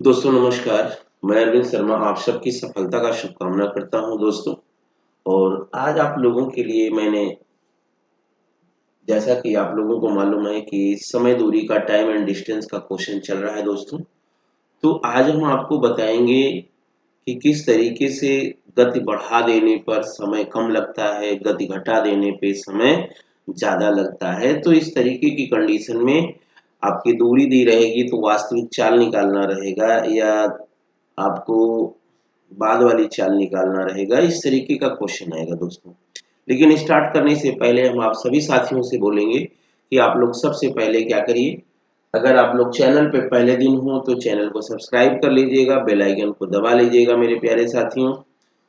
दोस्तों नमस्कार। मैं अरविंद शर्मा आप सबकी सफलता का शुभकामना करता हूं दोस्तों। और आज आप लोगों के लिए मैंने, जैसा कि आप लोगों को मालूम है कि समय दूरी का टाइम एंड डिस्टेंस का क्वेश्चन चल रहा है दोस्तों। तो आज हम आपको बताएंगे कि किस तरीके से गति बढ़ा देने पर समय कम लगता है, गति घटा देने पे समय ज़्यादा लगता है। तो इस तरीके की कंडीशन में आपकी दूरी दी रहेगी तो वास्तविक चाल निकालना रहेगा या आपको बाद वाली चाल निकालना रहेगा, इस तरीके का क्वेश्चन आएगा दोस्तों। लेकिन स्टार्ट करने से पहले हम आप सभी साथियों से बोलेंगे कि आप लोग सबसे पहले क्या करिए, अगर आप लोग चैनल पे पहले दिन हो तो चैनल को सब्सक्राइब कर लीजिएगा, बेल आइकन को दबा लीजिएगा मेरे प्यारे साथियों।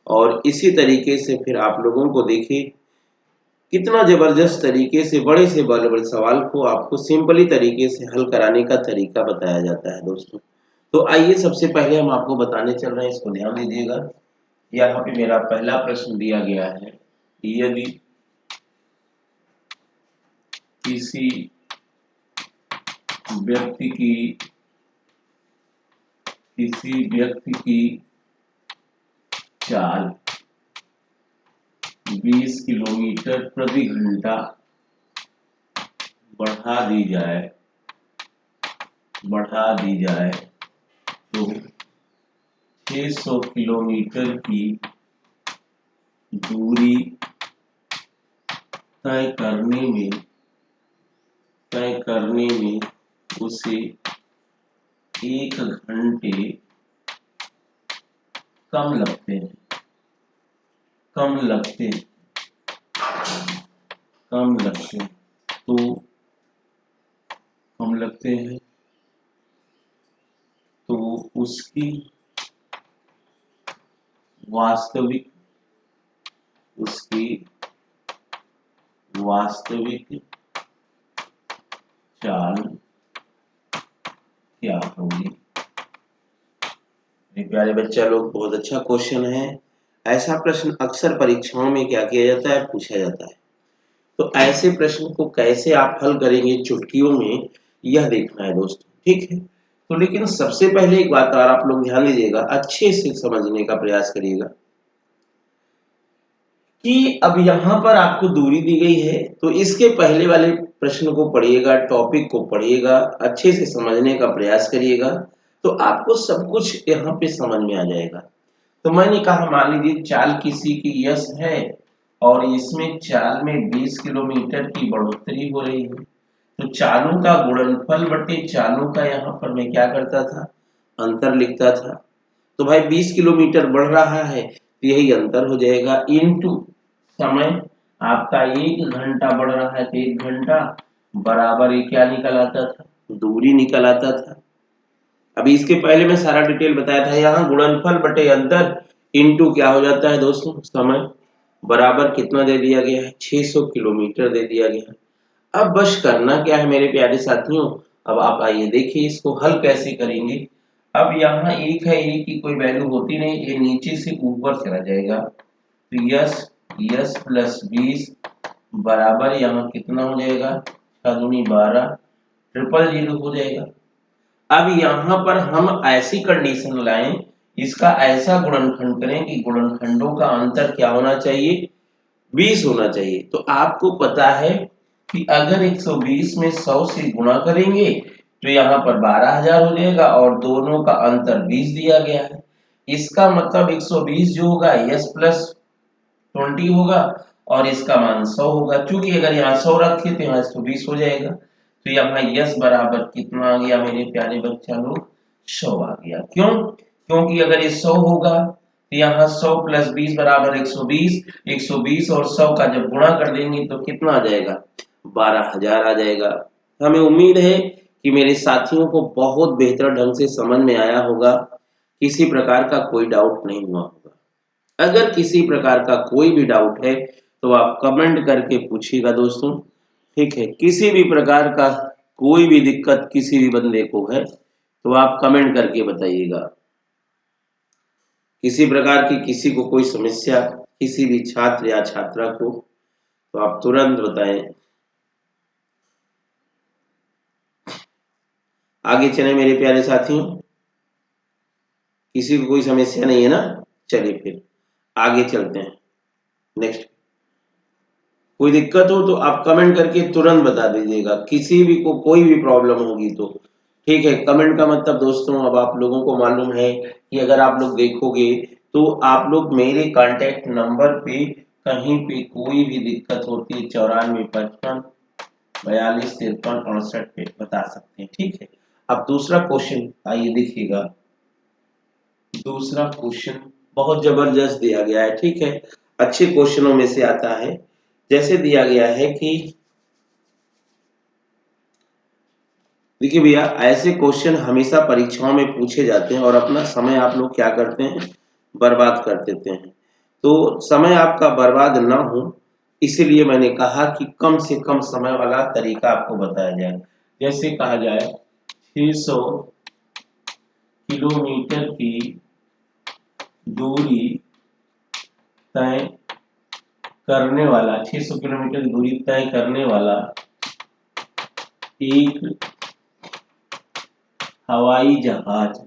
और इसी तरीके से फिर आप लोगों को देखिए कितना जबरदस्त तरीके से बड़े बड़े सवाल को आपको सिंपली तरीके से हल कराने का तरीका बताया जाता है दोस्तों। तो आइए सबसे पहले हम आपको बताने चल रहे हैं, इसको ध्यान दीजिएगा। यहाँ पे मेरा पहला प्रश्न दिया गया है, यदि किसी व्यक्ति की चाल 20 किलोमीटर प्रति घंटा बढ़ा दी जाए तो 600 किलोमीटर की दूरी तय करने में उसे 1 घंटे कम लगते हैं कम लगते तो कम लगते हैं तो उसकी वास्तविक चाल क्या होगी। मेरे प्यारे बच्चा लोग, बहुत अच्छा क्वेश्चन है। ऐसा प्रश्न अक्सर परीक्षाओं में क्या किया जाता है, पूछा जाता है। तो ऐसे प्रश्न को कैसे आप हल करेंगे चुटकियों में, यह देखना है दोस्तों, ठीक है। तो लेकिन सबसे पहले एक बात और आप लोग ध्यान दीजिएगा, अच्छे से समझने का प्रयास करिएगा कि अब यहाँ पर आपको दूरी दी गई है तो इसके पहले वाले प्रश्न को पढ़िएगा, टॉपिक को पढ़िएगा, अच्छे से समझने का प्रयास करिएगा तो आपको सब कुछ यहाँ पे समझ में आ जाएगा। तो मैंने कहा मान लीजिए चाल किसी की यस है और इसमें चाल में 20 किलोमीटर की बढ़ोतरी हो रही है। तो चालों का गुणनफल बटे चालों का यहाँ पर मैं क्या करता था, अंतर लिखता था। तो भाई 20 किलोमीटर बढ़ रहा है तो यही अंतर हो जाएगा, इनटू समय आपका 1 घंटा बढ़ रहा है तो 1 घंटा बराबर ये क्या निकल आता था, दूरी निकल आता था। अभी इसके पहले मैं सारा डिटेल बताया था, यहाँ गुणनफल बटे अंतर इनटू क्या हो जाता है दोस्तों, समय बराबर कितना दे दिया गया है, 600 किलोमीटर दे दिया गया है। अब बस करना क्या है मेरे प्यारे साथियों, अब आप आइए देखिए इसको हल कैसे करेंगे। अब यहाँ एक है, एक की कोई वैल्यू होती नहीं, ये नीचे से ऊपर चला जाएगा तो यस प्लस 20 बराबर यहाँ कितना हो जाएगा, 6 दूनी 12 ट्रिपल जीरो हो जाएगा। अब यहाँ पर हम ऐसी कंडीशन लाएं, इसका ऐसा गुणनखंड करें कि गुणनखंडों का अंतर क्या होना चाहिए, 20 होना चाहिए। तो आपको पता है कि अगर 120 में 100 से गुणा करेंगे तो यहाँ पर 12,000 हो जाएगा और दोनों का अंतर 20 दिया गया है। इसका मतलब 120 जो होगा यस प्लस 20 होगा और इसका मान 100 होगा। क्योंकि अगर यहाँ 100 रखे तो यहाँ 120 हो जाएगा। तो यहाँ यस बराबर कितना आ गया मेरे प्यारे बच्चा लोग, 100 आ गया। क्यों? क्योंकि अगर ये 100 होगा तो यहाँ 100 प्लस 20 बराबर 120, 120 और 100 का जब गुणा कर देंगे तो कितना आ जाएगा, 12,000 आ जाएगा। हमें उम्मीद है कि मेरे साथियों को बहुत बेहतर ढंग से समझ में आया होगा, किसी प्रकार का कोई डाउट नहीं हुआ होगा। अगर किसी प्रकार का कोई भी डाउट है तो आप कमेंट करके पूछिएगा दोस्तों, ठीक है। किसी भी प्रकार का कोई भी दिक्कत किसी भी बंदे को है तो आप कमेंट करके बताइएगा। किसी प्रकार की किसी को कोई समस्या, किसी भी छात्र या छात्रा को, तो आप तुरंत बताएं। आगे चले मेरे प्यारे साथियों। किसी को कोई समस्या नहीं है ना? चलिए फिर आगे चलते हैं। नेक्स्ट, कोई दिक्कत हो तो आप कमेंट करके तुरंत बता दीजिएगा, किसी भी को कोई भी प्रॉब्लम होगी तो। ठीक है, कमेंट का मतलब दोस्तों अब आप लोगों को मालूम है कि अगर आप लोग देखोगे तो आप लोग मेरे कांटेक्ट नंबर पे कहीं पे कोई भी दिक्कत होती है 9455 42 53 68 पे बता सकते हैं। ठीक है, अब दूसरा क्वेश्चन आइए देखिएगा। दूसरा क्वेश्चन बहुत जबरदस्त दिया गया है। ठीक है, अच्छे क्वेश्चनों में से आता है। जैसे दिया गया है कि देखिए भैया, ऐसे क्वेश्चन हमेशा परीक्षाओं में पूछे जाते हैं और अपना समय आप लोग क्या करते हैं, बर्बाद कर देते हैं। तो समय आपका बर्बाद ना हो इसीलिए मैंने कहा कि कम से कम समय वाला तरीका आपको बताया जाए। जैसे कहा जाए 600 किलोमीटर की दूरी तय करने वाला 600 किलोमीटर की दूरी तय करने वाला एक हवाई जहाज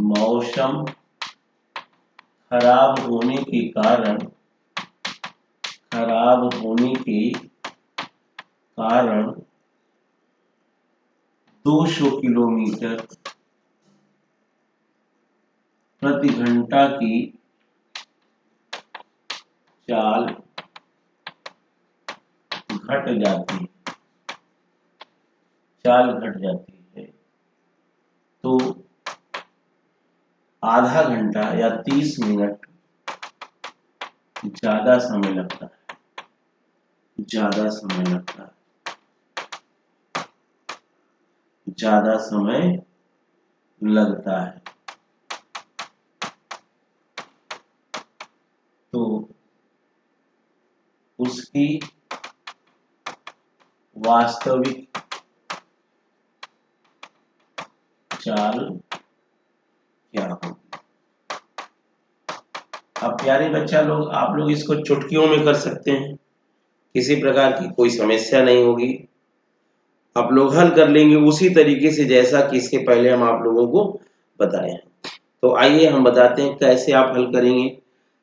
मौसम खराब होने के कारण 200 किलोमीटर प्रति घंटा की चाल घट जाती है। तो आधा घंटा या 30 मिनट ज्यादा समय लगता है। ज्यादा समय लगता है। तो उसकी वास्तविक चाल क्या होगी? अब प्यारे बच्चा लोग, आप लोग इसको चुटकियों में कर सकते हैं, किसी प्रकार की कोई समस्या नहीं होगी। आप लोग हल कर लेंगे उसी तरीके से जैसा कि इसके पहले हम आप लोगों को बताए। तो आइए हम बताते हैं कैसे आप हल करेंगे।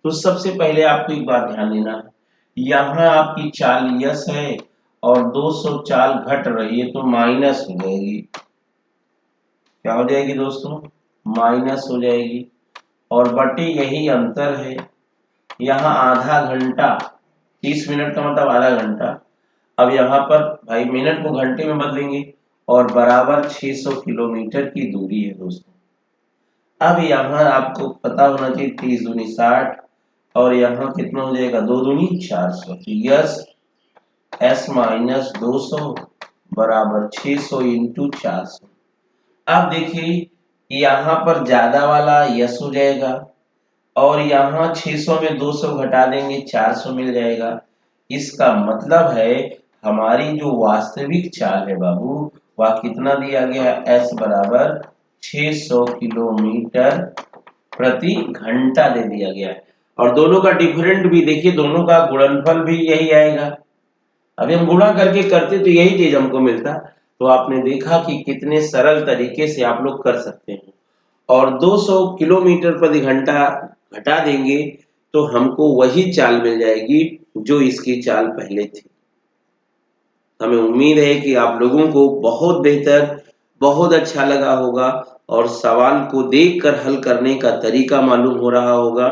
तो सबसे पहले आपको एक बात ध्यान देना है, यहाँ आपकी चाल यस है और 200 चाल घट रही है तो माइनस हो जाएगी। क्या हो जाएगी दोस्तों? माइनस हो जाएगी। और बटे यही अंतर है, यहाँ आधा घंटा 30 मिनट का मतलब आधा घंटा। अब यहाँ पर भाई मिनट को घंटे में बदलेंगे और बराबर 600 किलोमीटर की दूरी है दोस्तों। अब यहाँ आपको पता होना चाहिए 30 दूनी 60 और यहाँ कितना हो जाएगा 2 दूनी 400। तो यस एस माइनस 200 बराबर 600 इंटू 400। अब देखिए यहाँ पर ज्यादा वाला यस हो जाएगा और यहाँ 600 में 200 घटा देंगे 400 मिल जाएगा। इसका मतलब है हमारी जो वास्तविक चाल है बाबू, वह कितना दिया गया है? एस बराबर 600 किलोमीटर प्रति घंटा दे दिया गया है। और दोनों का डिफरेंट भी देखिए, दोनों का गुणनफल भी यही आएगा। अभी हम गुणा करके करते तो यही चीज हमको मिलता। तो आपने देखा कि कितने सरल तरीके से आप लोग कर सकते हैं। और 200 किलोमीटर प्रति घंटा घटा देंगे तो हमको वही चाल मिल जाएगी जो इसकी चाल पहले थी। हमें उम्मीद है कि आप लोगों को बहुत बेहतर, बहुत अच्छा लगा होगा और सवाल को देखकर हल करने का तरीका मालूम हो रहा होगा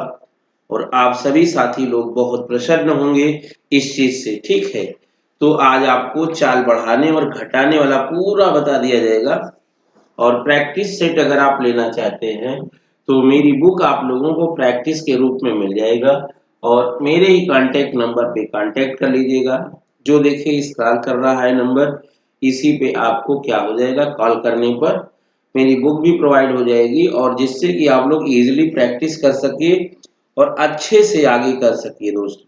और आप सभी साथी लोग बहुत प्रसन्न होंगे इस चीज से। ठीक है, तो आज आपको चाल बढ़ाने और घटाने वाला पूरा बता दिया जाएगा। और प्रैक्टिस सेट अगर आप लेना चाहते हैं तो मेरी बुक आप लोगों को प्रैक्टिस के रूप में मिल जाएगा और मेरे ही कांटेक्ट नंबर पे कांटेक्ट कर लीजिएगा। जो देखिए स्क्रॉल कर रहा है नंबर, इसी पे आपको क्या हो जाएगा, कॉल करने पर मेरी बुक भी प्रोवाइड हो जाएगी और जिससे कि आप लोग इजीली प्रैक्टिस कर सकिए और अच्छे से आगे कर सकिए दोस्तों।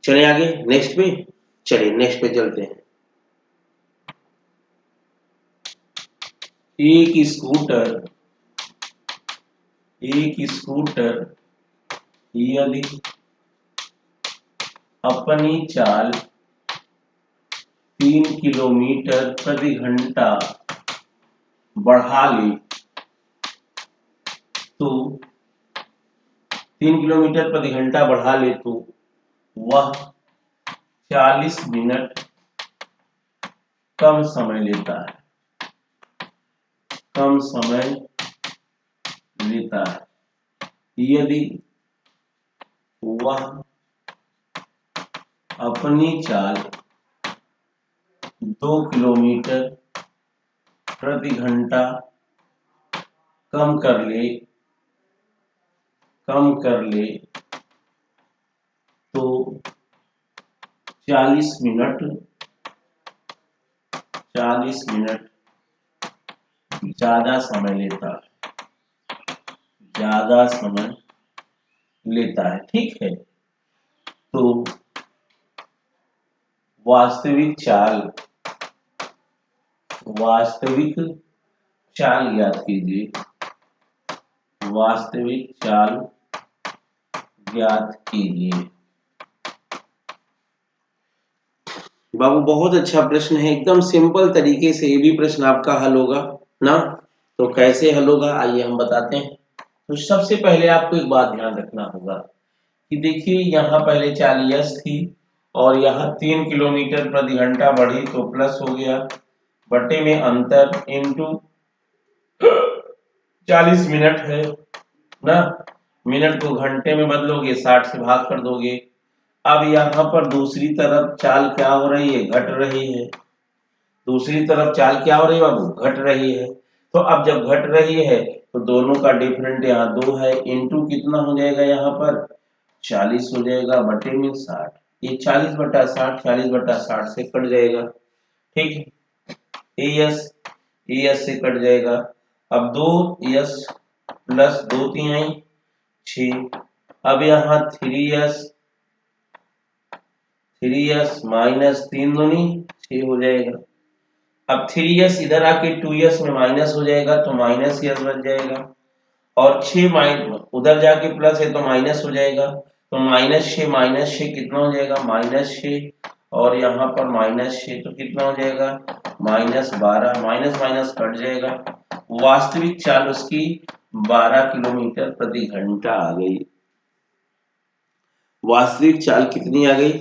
चले आगे नेक्स्ट पे, चलिए नेक्स्ट पे चलते हैं। एक स्कूटर यदि अपनी चाल 3 किलोमीटर प्रति घंटा बढ़ा ले तो 3 किलोमीटर प्रति घंटा बढ़ा ले तो वह 40 मिनट कम समय लेता है, कम समय लेता है यदि वह अपनी चाल 2 किलोमीटर प्रति घंटा कम कर ले तो 40 मिनट ज्यादा समय लेता है। ठीक है, तो वास्तविक चाल ज्ञात कीजिए, वास्तविक चाल ज्ञात कीजिए। बाबू बहुत अच्छा प्रश्न है, एकदम सिंपल तरीके से ये भी प्रश्न आपका हल होगा ना। तो कैसे हल होगा आइए हम बताते हैं। तो सबसे पहले आपको एक बात ध्यान रखना होगा कि देखिए यहाँ पहले चाल यस थी और यहाँ 3 किलोमीटर प्रति घंटा बढ़ी तो प्लस हो गया, बटे में अंतर इनटू 40 मिनट है ना। मिनट को घंटे में बदलोगे 60 से भाग कर दोगे। अब यहाँ पर दूसरी तरफ चाल क्या हो रही है, घट रही है। दूसरी तरफ चाल क्या हो रही है बाबू, घट रही है। तो अब जब घट रही है तो दोनों का डिफरेंट यहाँ 2 है, इनटू कितना हो जाएगा यहाँ पर 40 हो जाएगा, बटे में 60। ये 40/60 40/60 से कट जाएगा। ठीक है, ए एस से कट जाएगा। अब 2 यस प्लस 2 3 6। अब यहाँ 3s माइनस 3 दूनी 6 हो जाएगा। अब 3s इधर आके 2s में माइनस हो जाएगा तो माइनस यस बच जाएगा, और 6 उधर जाके प्लस है तो माइनस हो जाएगा, तो -6 कितना हो जाएगा -6, और यहाँ पर -6 तो कितना हो जाएगा -12, माइनस माइनस कट जाएगा। वास्तविक चाल उसकी 12 किलोमीटर प्रति घंटा आ गई। वास्तविक चाल कितनी आ गई,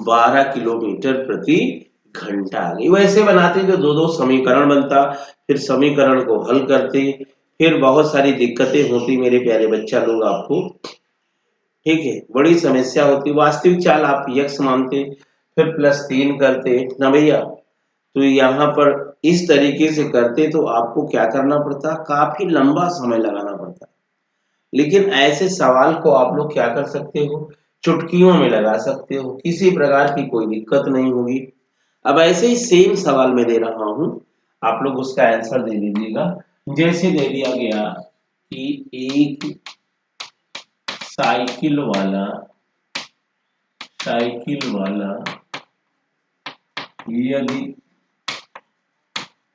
12 किलोमीटर प्रति घंटा आ गई। वैसे बनाते तो दो समीकरण बनता, फिर समीकरण को हल करते, फिर बहुत सारी दिक्कतें होती मेरे प्यारे बच्चा लोग आपको। ठीक है, बड़ी समस्या होती। वास्तविक चाल आप यक्स मानते, फिर +3 करते ना भैया। तो यहाँ पर इस तरीके से करते तो आपको क्या करना पड़ता, काफी लंबा समय लगाना पड़ता। लेकिन ऐसे सवाल को आप लोग क्या कर सकते हो, चुटकियों में लगा सकते हो, किसी प्रकार की कोई दिक्कत नहीं होगी। अब ऐसे ही सेम सवाल मैं दे रहा हूं, आप लोग उसका आंसर दे दीजिएगा। जैसे दे दिया गया कि एक साइकिल वाला यदि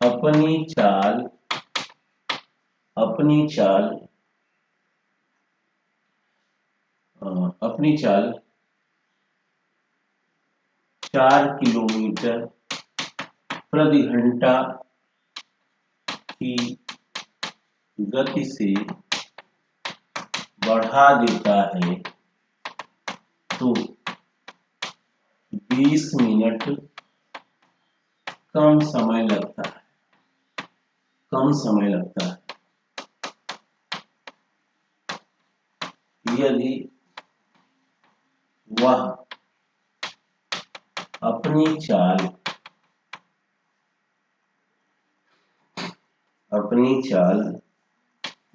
अपनी चाल 4 किलोमीटर प्रति घंटा की गति से बढ़ा देता है तो 20 मिनट कम समय लगता है यदि वह अपनी चाल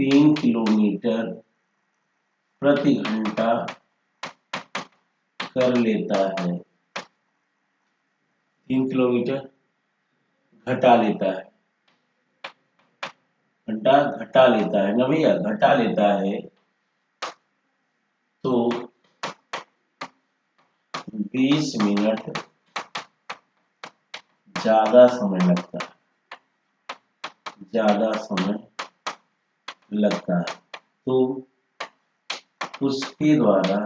3 किलोमीटर प्रति घंटा कर लेता है, 3 किलोमीटर घटा लेता है ना भैया, घटा लेता है तो 20 मिनट ज्यादा समय लगता है। तो उसके द्वारा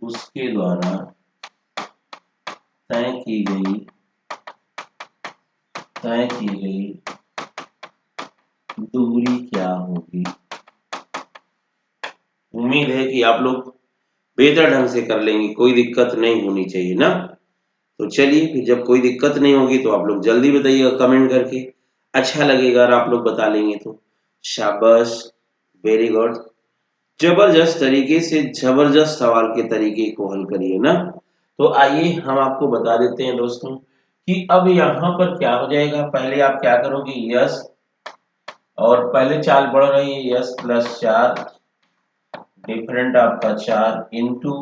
उसके द्वारा तय की गई दूरी क्या होगी। उम्मीद है कि आप लोग बेहतर ढंग से कर लेंगे, कोई दिक्कत नहीं होनी चाहिए ना। तो चलिए फिर, जब कोई दिक्कत नहीं होगी तो आप लोग जल्दी बताइएगा कमेंट करके। अच्छा लगेगा अगर आप लोग बता लेंगे तो। शाबाश, वेरी गुड। जबरदस्त तरीके से जबरदस्त सवाल के तरीके को हल करिए ना। तो आइए हम आपको बता देते हैं दोस्तों कि अब यहाँ पर क्या हो जाएगा। पहले आप क्या करोगे, यस, और पहले चाल बढ़ रही है, यस प्लस 4, डिफरेंट आपका 4 इंटू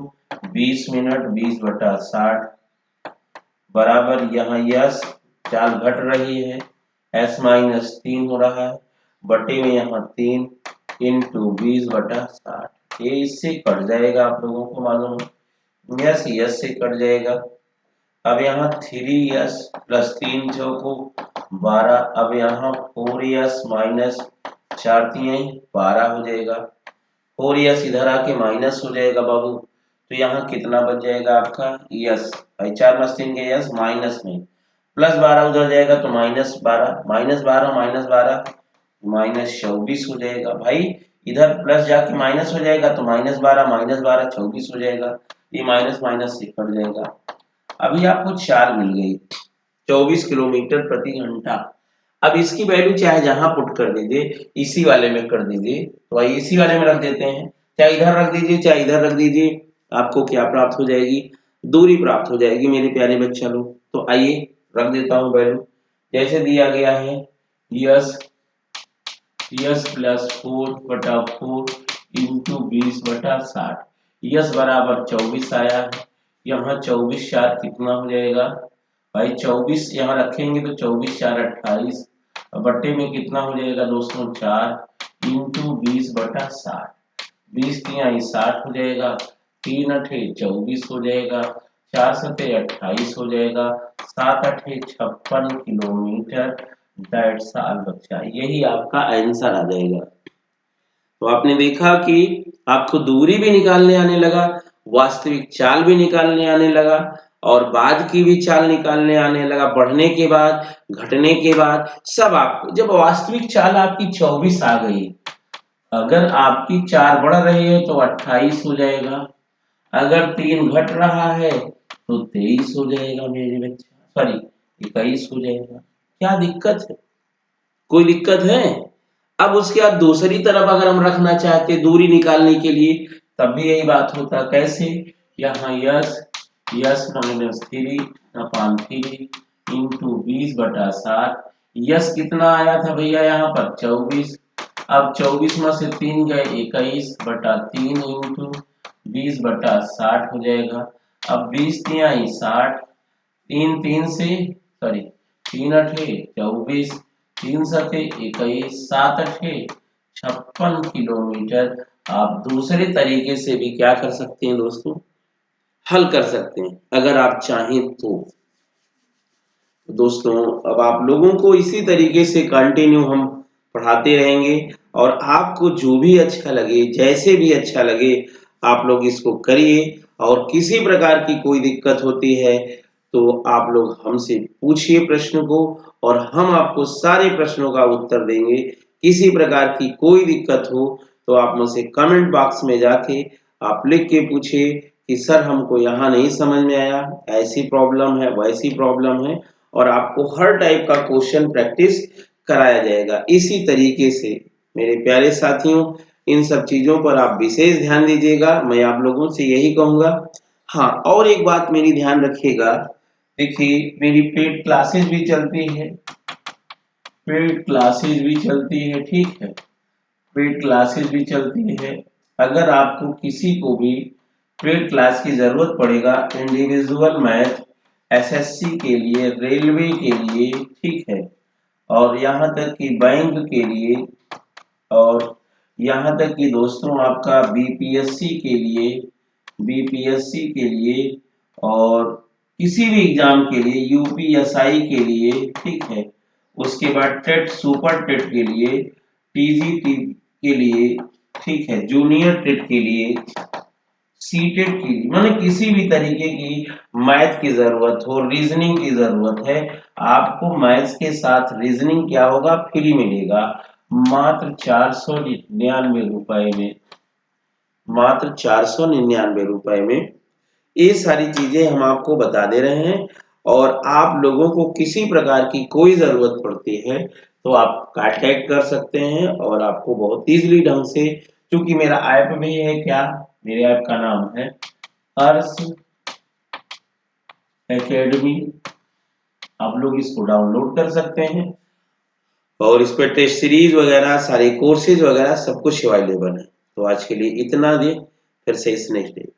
20 मिनट 20/60 बराबर यहाँ यस चाल घट रही है, s माइनस 3 हो रहा है, बटे में यहाँ 3 इंटू 20/60। ये इससे कट जाएगा, आप लोगों को मालूम है, यस यस से कट जाएगा। अब यहाँ 3s प्लस 3 चौको 12, अब यहाँ 4s माइनस 4 3 12 हो जाएगा। 4s इधर आके माइनस हो जाएगा बाबू, तो यहाँ कितना बच जाएगा आपका, यस भाई 4 + 3 के यस माइनस में, प्लस 12 उधर जाएगा तो -12, -12 -24 हो जाएगा भाई। इधर प्लस जाके माइनस हो जाएगा तो -12 24 हो जाएगा, ये माइनस माइनस से कट जाएगा। अभी आपको चाल मिल गई 24 किलोमीटर प्रति घंटा। अब इसकी वैल्यू चाहे जहां पुट कर दीजिए, इसी वाले में कर दीजिए, तो आइए इसी वाले में रख देते हैं, चाहे इधर रख दीजिए चाहे इधर रख दीजिए, आपको क्या प्राप्त हो जाएगी, दूरी प्राप्त हो जाएगी मेरे प्यारे बच्चा लोग। तो आइए रख देता हूं वैल्यू, जैसे दिया गया है यस प्लस 4/4 इंटू 20/60, यस बराबर 24 आया है, यहाँ 24 4 कितना हो जाएगा भाई, 24 यहाँ रखेंगे तो 24 4 28, बट्टे में कितना हो जाएगा दोस्तों 4 इंटू 20/60, 20 3 60 हो जाएगा, 3 8 24 हो जाएगा, 4 7 28 हो जाएगा, 7 8 56 किलोमीटर दैट साल बच्चा, यही आपका आंसर आ जाएगा। तो आपने देखा कि आपको दूरी भी निकालने आने लगा, वास्तविक चाल भी निकालने आने लगा, और बाद की भी चाल निकालने आने लगा, बढ़ने के बाद घटने के बाद सब आपको। जब वास्तविक चाल आपकी 24 आ गई, अगर आपकी 4 बढ़ रही है तो 28 हो जाएगा, अगर 3 घट रहा है तो 23 हो जाएगा मेरे बच्चे, सॉरी 21 हो जाएगा। क्या दिक्कत है, कोई दिक्कत है। अब उसके बाद दूसरी तरफ अगर हम रखना चाहते दूरी निकालने के लिए, तब भी यही बात होता, कैसे, यहाँ यस माइनस 3/3 इंटू 20/60, यस कितना आया था भैया यहाँ पर 24, अब 24 में से 3 गए 21/3 इंटू 20/60 हो जाएगा। अब 20 3 60, 3 3 से सॉरी 3 8 24, 3 7 21, 7 8 56 किलोमीटर। आप दूसरे तरीके से भी क्या कर सकते हैं दोस्तों, हल कर सकते हैं अगर आप चाहें तो। दोस्तों अब आप लोगों को इसी तरीके से कंटिन्यू हम पढ़ाते रहेंगे, और आपको जो भी अच्छा लगे, जैसे भी अच्छा लगे, आप लोग इसको करिए, और किसी प्रकार की कोई दिक्कत होती है तो आप लोग हमसे पूछिए प्रश्न को, और हम आपको सारे प्रश्नों का उत्तर देंगे। किसी प्रकार की कोई दिक्कत हो तो आप मुझसे कमेंट बॉक्स में जाके आप लिख के पूछिए कि सर हमको यहाँ नहीं समझ में आया, ऐसी प्रॉब्लम है वैसी प्रॉब्लम है, और आपको हर टाइप का क्वेश्चन प्रैक्टिस कराया जाएगा। इसी तरीके से मेरे प्यारे साथियों, इन सब चीजों पर आप विशेष ध्यान दीजिएगा, मैं आप लोगों से यही कहूंगा। हाँ, और एक बात मेरी ध्यान रखिएगा, देखिए मेरी पेड क्लासेस भी चलती है, पेड क्लासेस भी चलती है, ठीक है, पेड क्लासेस भी चलती है। अगर आपको किसी को भी पेड क्लास की जरूरत पड़ेगा, इंडिविजुअल मैथ, एसएससी के लिए, रेलवे के लिए, ठीक है, और यहाँ तक कि बैंक के लिए, और यहाँ तक कि दोस्तों आपका बीपीएससी के लिए, और किसी भी एग्जाम के लिए, यूपीएसआई के लिए, ठीक है, उसके बाद टेट सुपर टेट के लिए, टीजीटी के लिए, ठीक है, जूनियर टेट के लिए, सीटेड की माने किसी भी तरीके की मैथ की जरूरत हो, रीजनिंग की जरूरत है, आपको मैथ्स के साथ रीजनिंग क्या होगा, फ्री मिलेगा मात्र 499 रुपए में, मात्र 499 में। ये सारी चीजें हम आपको बता दे रहे हैं, और आप लोगों को किसी प्रकार की कोई जरूरत पड़ती है तो आप कांटेक्ट कर सकते हैं, और आपको बहुत इजीली ढंग से, क्योंकि मेरा ऐप भी है, क्या मेरे ऐप का नाम है हर्ष एकेडमी, आप लोग इसको डाउनलोड कर सकते हैं, और इस पर टेस्ट सीरीज वगैरह सारे कोर्सेज वगैरह सब कुछ अवेलेबल है। तो आज के लिए इतना दें, फिर से इस नेक्स्ट डे।